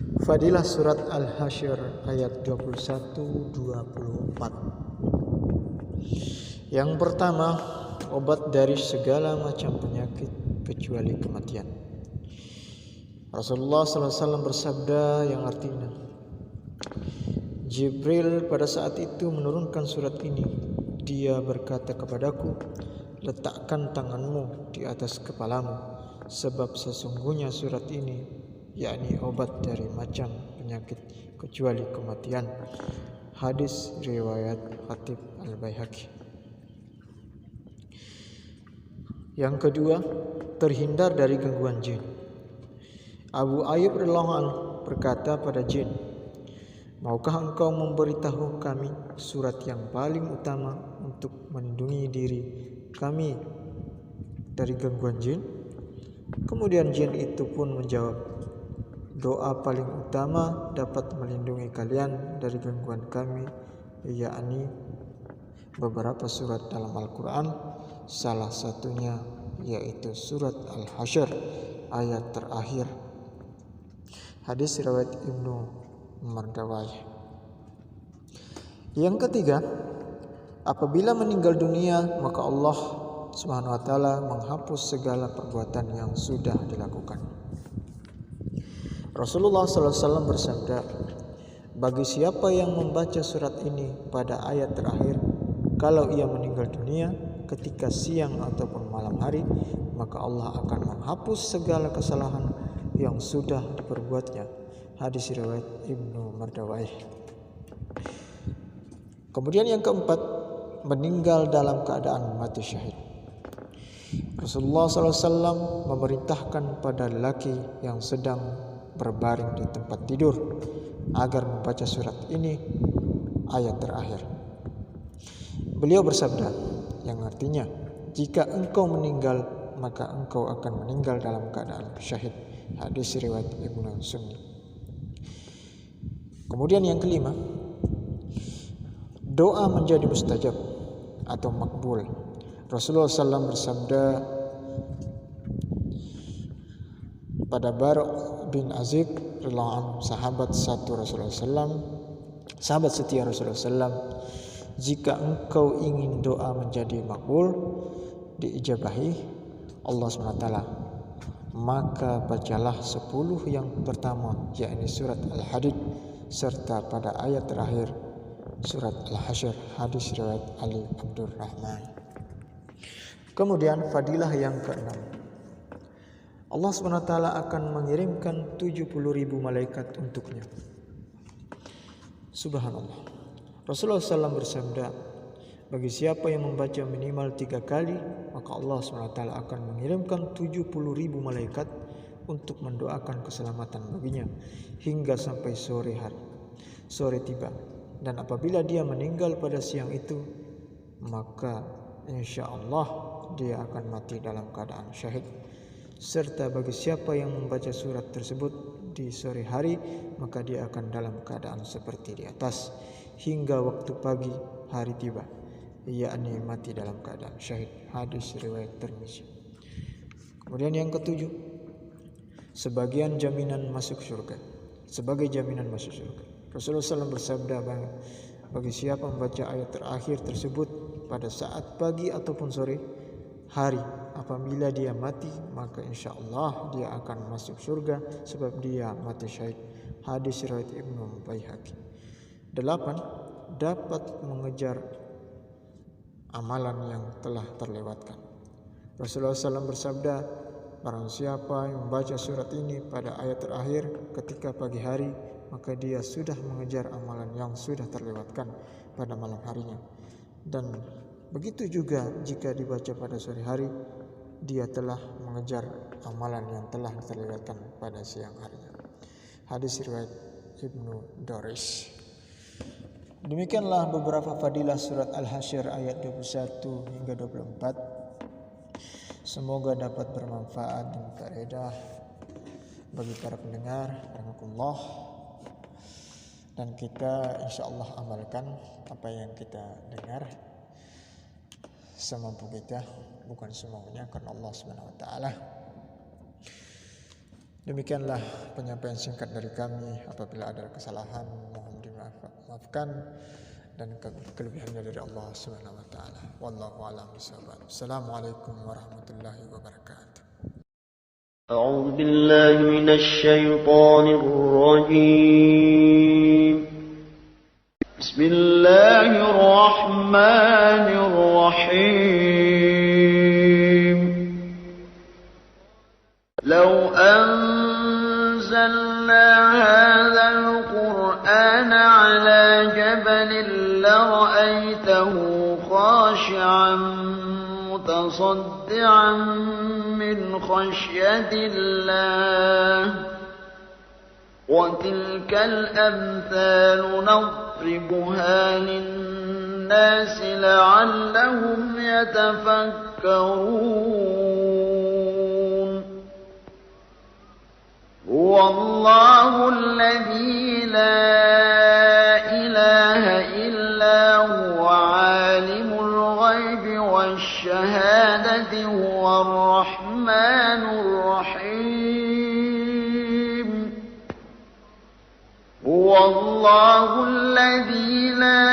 Fadilah surat Al-Hasyr ayat 21-24. Yang pertama, obat dari segala macam penyakit kecuali kematian. Rasulullah SAW bersabda yang artinya, Jibril pada saat itu menurunkan surat ini. Dia berkata kepadaku, letakkan tanganmu di atas kepalamu, sebab sesungguhnya surat ini yakni obat dari macam penyakit kecuali kematian. Hadis riwayat Khatib Al-Baihaqi. Yang kedua, terhindar dari gangguan jin. Abu Ayyub radhiyallahu anhu berkata pada jin, maukah engkau memberitahu kami surat yang paling utama untuk melindungi diri kami dari gangguan jin? Kemudian jin itu pun menjawab, doa paling utama dapat melindungi kalian dari gangguan kami, yakni beberapa surat dalam Al-Quran, salah satunya yaitu surat Al-Hasyr ayat terakhir. Hadis riwayat Ibnu Mardawayh. Yang ketiga, apabila meninggal dunia maka Allah Subhanahu wa taala menghapus segala perbuatan yang sudah dilakukan. Rasulullah SAW bersabda, bagi siapa yang membaca surat ini pada ayat terakhir, kalau ia meninggal dunia ketika siang ataupun malam hari, maka Allah akan menghapus segala kesalahan yang sudah diperbuatnya. Hadis riwayat Ibnu Mardawayh. Kemudian yang keempat, meninggal dalam keadaan mati syahid. Rasulullah SAW memerintahkan pada lelaki yang sedang berbaring di tempat tidur agar membaca surat ini ayat terakhir. Beliau bersabda yang artinya, jika engkau meninggal maka engkau akan meninggal dalam keadaan syahid. Hadis riwayat Ibnu Sunni. Kemudian yang kelima, doa menjadi mustajab atau makbul. Rasulullah SAW bersabda pada Barok bin Azib radhiyallahu anhu, sahabat setia Rasulullah SAW, jika engkau ingin doa menjadi makbul, diijabahi Allah SWT, maka bacalah 10 yang pertama, yakni surat Al-Hadid serta pada ayat terakhir surat Al-Hasyr. Hadis riwayat Ali Abdurrahman. Kemudian fadilah yang keenam, Allah SWT akan mengirimkan 70.000 malaikat untuknya. Subhanallah. Rasulullah SAW bersabda, bagi siapa yang membaca minimal 3 kali, maka Allah SWT akan mengirimkan 70.000 malaikat untuk mendoakan keselamatan baginya hingga sampai sore tiba. Dan apabila dia meninggal pada siang itu, maka insya Allah dia akan mati dalam keadaan syahid. Serta bagi siapa yang membaca surat tersebut di sore hari, maka dia akan dalam keadaan seperti di atas hingga waktu pagi hari tiba, yakni mati dalam keadaan syahid. Hadis riwayat Tirmizi. Kemudian yang ketujuh, sebagai jaminan masuk surga. Rasulullah SAW bersabda, bagi siapa membaca ayat terakhir tersebut pada saat pagi ataupun sore hari, apabila dia mati, maka insya Allah dia akan masuk surga sebab dia mati syahid. Hadis riwayat Ibnu Baihaqi. 8. Dapat mengejar amalan yang telah terlewatkan. Rasulullah SAW bersabda, barang siapa yang membaca surat ini pada ayat terakhir ketika pagi hari, maka dia sudah mengejar amalan yang sudah terlewatkan pada malam harinya. Dan begitu juga jika dibaca pada sore hari, dia telah mengejar amalan yang telah terlewatkan pada siang harinya. Hadis riwayat Ibnu Daris. Demikianlah beberapa fadilah surat Al-Hasyr ayat 21 hingga 24. Semoga dapat bermanfaat dan faedah bagi para pendengar rahimakumullah, dan kita insyaallah amalkan apa yang kita dengar semampu kita, bukan semuanya, karena Allah Subhanahu wa taala. Demikianlah penyampaian singkat dari kami. Apabila ada kesalahan mohon dimaafkan, dan kelebihannya dari Allah Subhanahu wa taala. Wallahu a'lam bishawab. Assalamualaikum warahmatullahi wabarakatuh. أعوذ بالله من الشيطان الرجيم. بسم الله الرحمن الرحيم. لو أنزلنا هذا القرآن على جبل لرأيته خاشعا متصدعا من خشية الله وتلك الأمثال نضربها للناس لعلهم يتفكرون. هو الله الذي لا إله إلا هو عالم الغيب والشهادة هو الرحمن الرحيم. هو الله الذي لا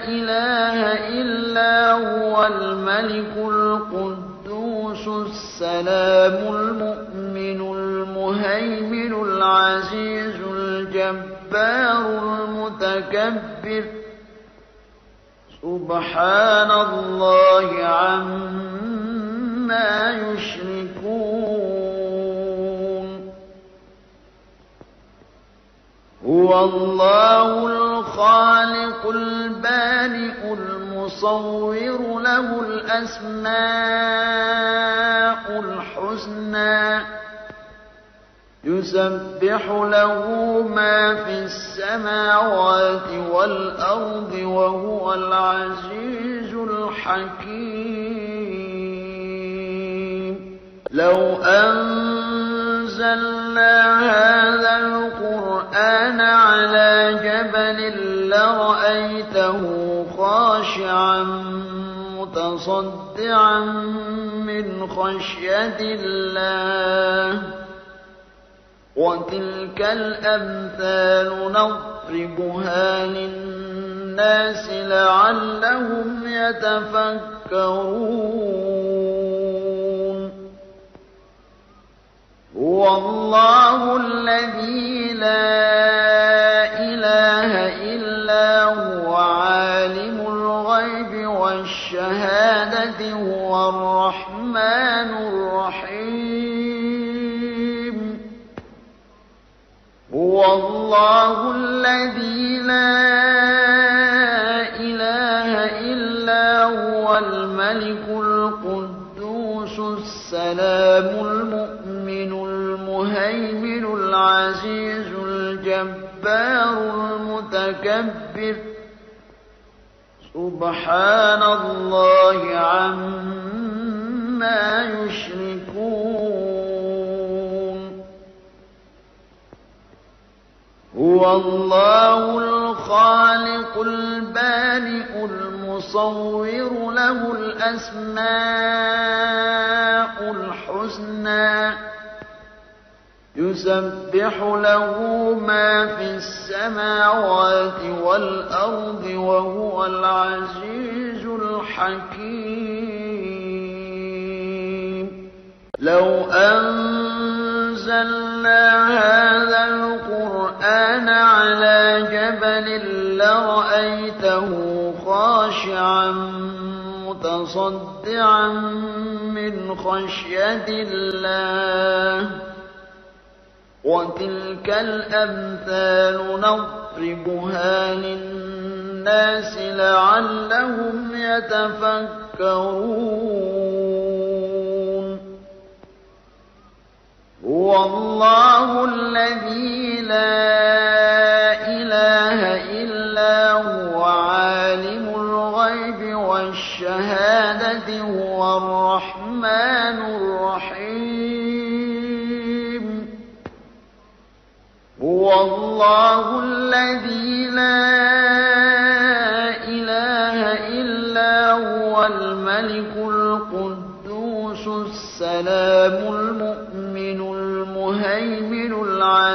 إله إلا هو الملك القدوس السلام المؤمن المهيمن العزيز الجبار المتكبر. سبحان الله عما يشركون. هو الله الخالق البارئ المصور له الأسماء الحسنى يسبح له ما في السماوات والأرض وهو العزيز الحكيم. لو أنزلنا هذا القرآن على جبل لرأيته خاشعا متصدعا من خشية الله وتلك الأمثال نضربها للناس لعلهم يتفكرون. هو الله الذي لا إله إلا هو عالم الغيب والشهادة هو الرحمن الرحيم. هو الله الذي لا إله إلا هو الملك القدوس السلام المؤمن المهيمن العزيز الجبار المتكبر. سبحان الله عما يشركون. هو الله الخالق البارئ المصور له الأسماء الحسنى يسبح له ما في السماوات والأرض وهو العزيز الحكيم. لو أنزلنا هذا القرآن على جبل لرأيته خاشعا متصدعا من خشية الله وتلك الأمثال نضربها للناس لعلهم يتفكرون. هو الله الذي لا إله إلا هو عالم الغيب والشهادة هو الرحمن الرحيم. هو الله الذي لا إله إلا هو الملك القدوس السلام المؤمن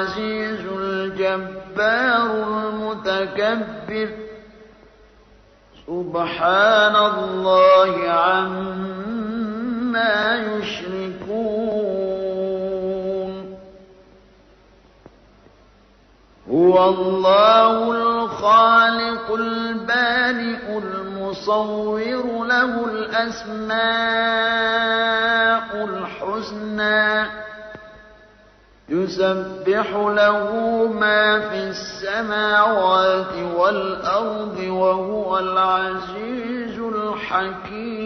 العزيز الجبار المتكبر سبحان الله عما يشركون هو الله الخالق البارئ المصور له الأسماء الحسنى يسبح له ما في السماوات والأرض وهو العزيز الحكيم